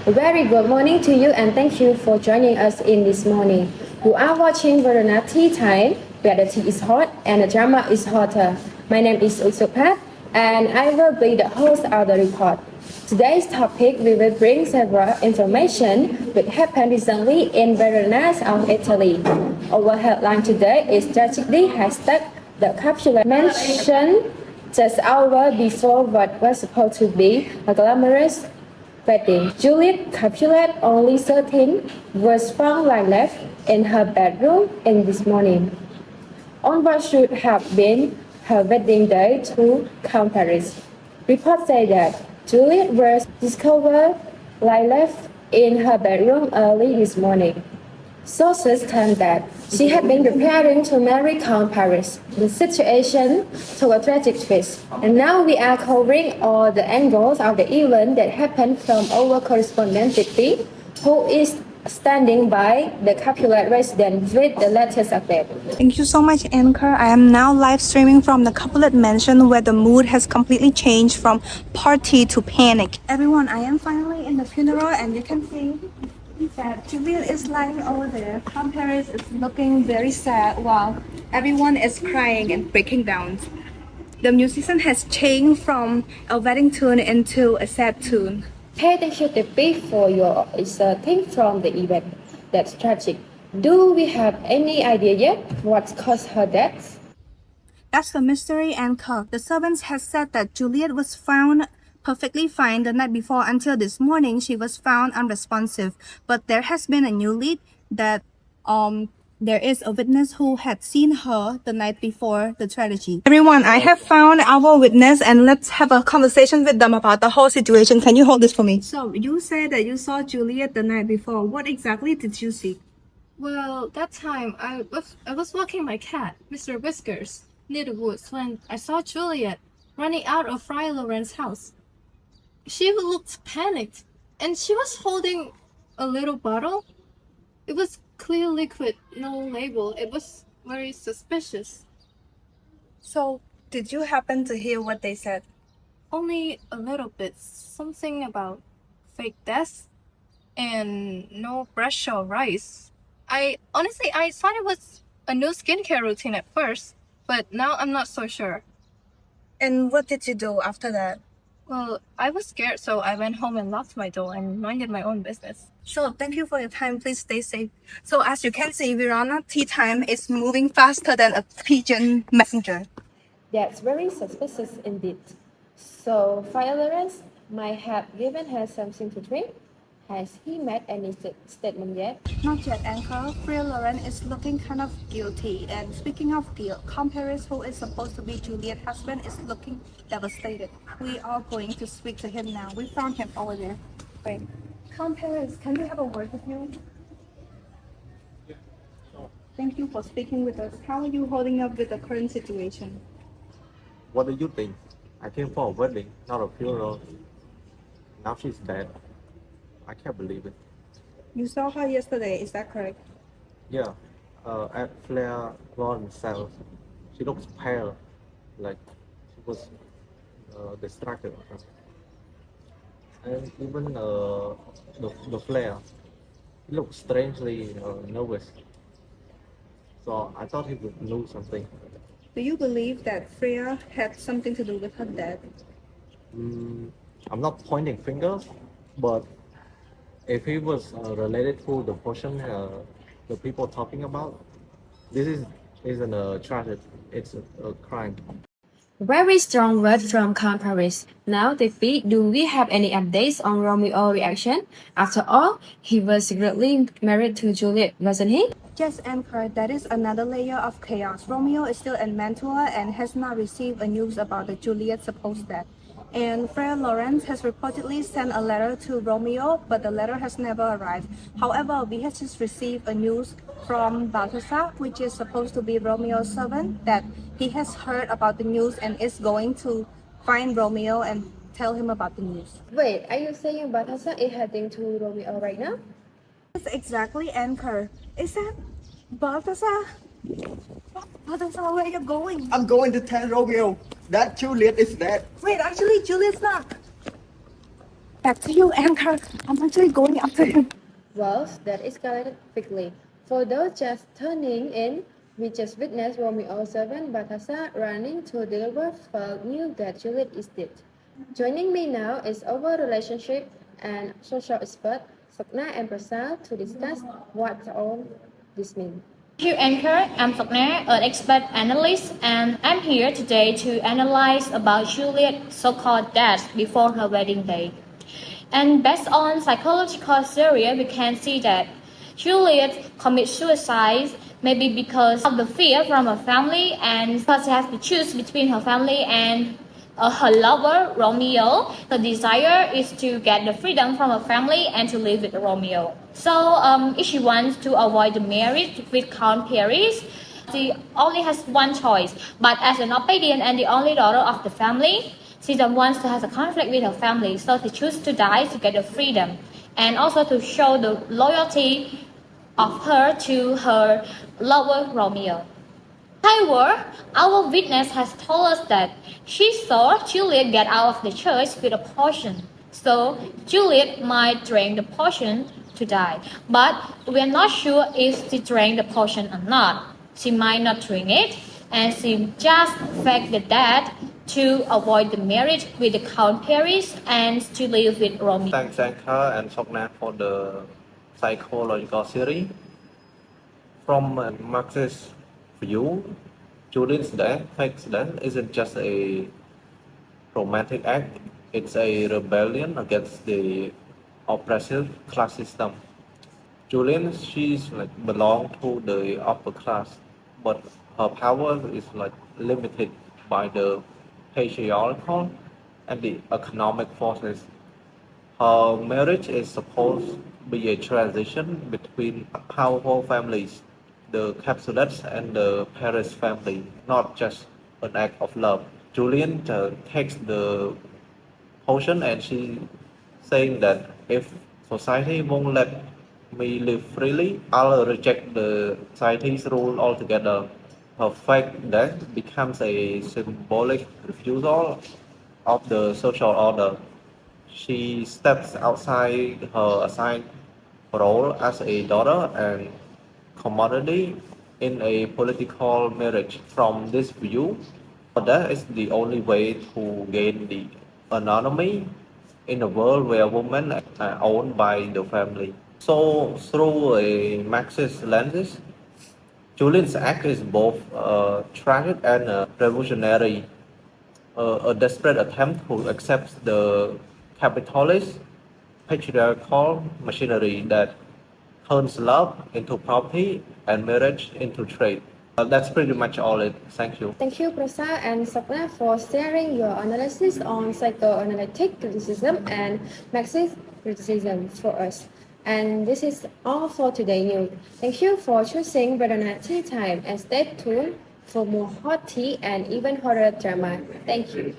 A very good morning to you and thank you for joining us in this morning. You are watching VII Tea Time, where the tea is hot and the drama is hotter. My name is Usupat and I will be the host of the report. Today's topic we will bring several information which happened recently in Venice of Italy. Our headline today is tragically hashtag the Capulet mentioned just hours before what was supposed to be a glamorous wedding. Juliet Capulet, only 13, was found lying left in her bedroom in this morning on what should have been her wedding day to Count Paris. Reports say that Juliet was discovered lying left in her bedroom early this morning. Sources claim that she had been preparing to marry Count Paris. The situation took a tragic twist, and now we are covering all the angles of the event that happened from our correspondent Vicky, who is standing by the Capulet resident with the latest update. Thank you so much, Anchor. I am now live streaming from the Capulet mansion where the mood has completely changed from party to panic. Everyone, I am finally in the funeral and you can see that Juliet is lying over there. Count Paris is looking very sad while everyone is crying and breaking down. The musician has changed from a wedding tune into a sad tune. Pay attention to before your thing from the event. That's tragic. Do we have any idea yet what caused her death? That's the mystery, Anchor. The servants have said that Juliet was found perfectly fine the night before until this morning she was found unresponsive. But there has been a new lead that there is a witness who had seen her the night before the tragedy. Everyone, I have found our witness and let's have a conversation with them about the whole situation. Can you hold this for me? So you said that you saw Juliet the night before. What exactly did you see? Well, that time I was walking my cat, Mr. Whiskers, near the woods when I saw Juliet running out of Friar Laurent's house. She looked panicked, and she was holding a little bottle. It was clear liquid, no label. It was very suspicious. So, did you happen to hear what they said? Only a little bit. Something about fake death and no brush or rice. I thought it was a new skincare routine at first, but now I'm not so sure. And what did you do after that? Well, I was scared, so I went home and locked my door and minded my own business. So, thank you for your time. Please stay safe. So, as you can see, Virana tea time is moving faster than a pigeon messenger. That's very suspicious indeed. So, Friar Lawrence might have given her something to drink. Has he made any statement yet? Not yet, Anchor. Friar Laurent is looking kind of guilty. And speaking of guilt, Count Paris, who is supposed to be Juliet's husband, is looking devastated. We are going to speak to him now. We found him over there. Wait. Count Paris, can we have a word with you? Thank you for speaking with us. How are you holding up with the current situation? What do you think? I came for a wedding, not a funeral. Now she's dead. I can't believe it. You saw her yesterday, is that correct? Yeah, at Flair Lauren's house. She looks pale, like she was distracted. And even the Flair, he looked strangely nervous. So I thought he would know something. Do you believe that Freya had something to do with her death? I'm not pointing fingers, but if he was related to the person the people talking about, this isn't a tragedy, it's a crime. Very strong word from Count Paris. Now, Tiffy, do we have any updates on Romeo's reaction? After all, he was secretly married to Juliet, wasn't he? Yes, Emperor, that is another layer of chaos. Romeo is still in Mantua and has not received a news about the Juliet's supposed death. And Friar Laurent has reportedly sent a letter to Romeo, but the letter has never arrived. However, we have just received a news from Balthasar, which is supposed to be Romeo's servant, that he has heard about the news and is going to find Romeo and tell him about the news. Wait, are you saying Balthasar is heading to Romeo right now? Yes, exactly, Anchor. Is that Balthasar? Balthasar, where are you going? I'm going to tell Romeo that Juliet is dead. Wait, actually, Juliet's not. Back to you, Anchor. I'm actually going after him. Well, that escalated quickly. For those just turning in, we just witnessed Romeo's servant Balthazar running to deliver news that Juliet is dead. Joining me now is our relationship and social expert, Sakna and Prasad, to discuss what all this means. Thank you, Anchor. I'm Fagner, an expert analyst, and I'm here today to analyze about Juliet's so-called death before her wedding day. And based on psychological theory, we can see that Juliet commits suicide maybe because of the fear from her family and because she has to choose between her family and her lover, Romeo. The desire is to get the freedom from her family and to live with Romeo. So if she wants to avoid the marriage with Count Paris, she only has one choice. But as an obedient and the only daughter of the family, she don't want to have a conflict with her family, so she chooses to die to get the freedom and also to show the loyalty of her to her lover Romeo. However, our witness has told us that she saw Juliet get out of the church with a potion, so Juliet might drink the potion to die. But we are not sure if she drank the potion or not. She might not drink it, and she just faked the death to avoid the marriage with the Count Paris and to live with Romeo. Thanks, Anka and Sokna, for the psychological theory. From a Marxist view, Juliet's death, fake death, isn't just a romantic act, it's a rebellion against the oppressive class system. Julian, she's belong to the upper class, but her power is limited by the patriarchal and the economic forces. Her marriage is supposed to be a transition between powerful families, the Capsulets and the Paris family, not just an act of love. Julian takes the potion and she saying that if society won't let me live freely, I'll reject the society's rule altogether. Her fake death becomes a symbolic refusal of the social order. She steps outside her assigned role as a daughter and commodity in a political marriage. From this view, that is the only way to gain the autonomy in a world where women are owned by the family. So, through a Marxist lens, Julian's act is both tragic and revolutionary, a desperate attempt to accept the capitalist patriarchal machinery that turns love into property and marriage into trade. That's pretty much all it. Thank you. Thank you, Prasad and Sapna, for sharing your analysis on psychoanalytic criticism and Marxist criticism for us. And this is all for today news. Thank you for choosing Brother Nat Tea Time and stay tuned for more hot tea and even horror drama. Thank you.